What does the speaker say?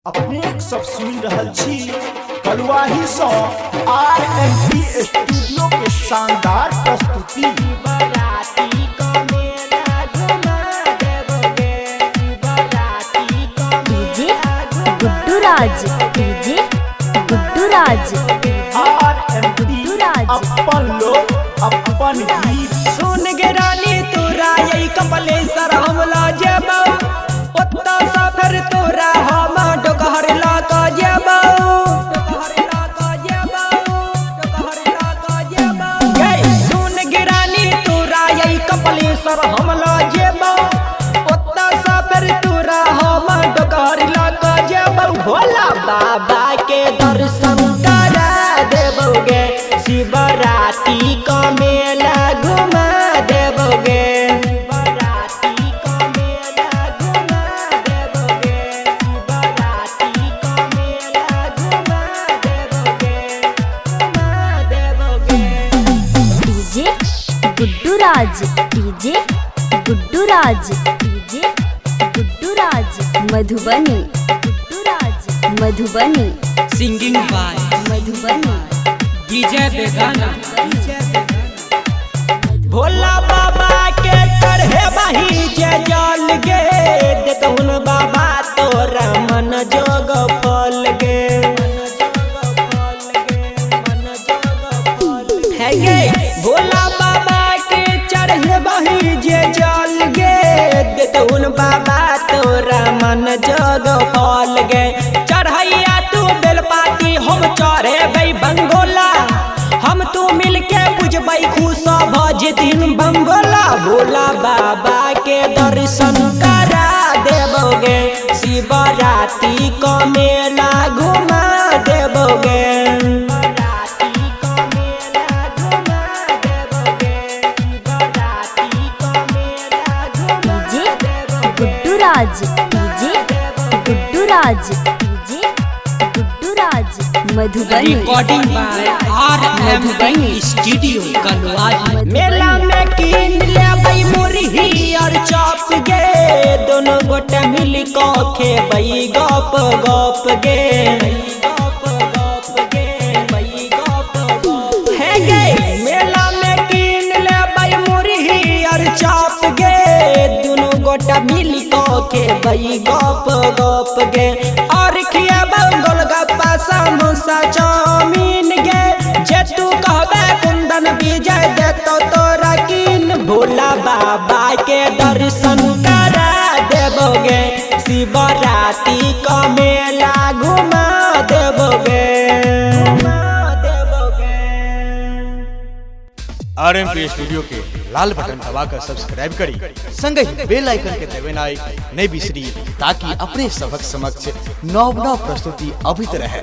अपने सब सुन रहल छी कलवाही सँ RMP स्टूडियो के शानदार प्रस्तुति। डीजे गुड्डू राज, डीजे गुड्डू राज, RMP अपन लोग अपन गीत सुन गे रानी तोरा यही कपले सर हमला जेबौ ओत्ता सफर तोरा हम डोकहर ला का जेबौ सुन गे रानी तोरा यही कपले सर हमला जेबौ ओत्ता सफर तोरा हम डोकहर ला का जेबौ भोला बाबा के दर्शन करा देबोगे शिवरात्रि का मेला घुमा देबोगे शिवरात्रि का मेला घुमा देबोगे शिवरात्रि का मेला घुमा देबोगे DJ Guddu Raj, DJ Guddu Raj, DJ Guddu Raj, Madhubani, Guddu Raj, Madhubani, singing by Madhubani, DJ बेगाना भोला बाबा के चढ़े बही जे जल गे देतहुन बाबा तोरा मन जोग फल गे है गे भोला बाबा के चढ़े बही जे जल गे देतहुन बाबा तोरा मन जोग फल गे चढ़ैया तू बेलपाती हम चढ़ेबै बंगोला हम तू मिलके बुझबै खुश भजतिन बंगोला भोला बाबा के दर्शन करा देबोगे शिवरात्रि का मेला घुमा देबोगे शिवरात्रि का मेला घुमा देबोगे शिवरात्रि का मेला घुमा DJ Guddu Raj, DJ Guddu Raj, DJ Guddu Raj, Madhubani, recording by RMP studio Kalwahi मेला में कीन लेबै मुरही और चॉप गे दोनों गोटे मिल को खेबै गप गप गे है गे मेला में कीन लेबै मुरही और चॉप गे दोनों गोटे मिल को खेबै गप गप गे और खियाबै गोलगप्पा समोसा चाउमीन गे जे तू कहबे कुंदन विजय देतो तोरा कीन भोला बाबा के दर्शन करा देबोगे शिवरात्रि का मेला घुमा देबोगे RMP स्टूडियो के लाल बटन दबाकर सब्सक्राइब करी संग ही बेल आइकन के दबानाई नहीं बिसरी ताकि अपने सबक समक्ष नव प्रस्तुति अभित रहे।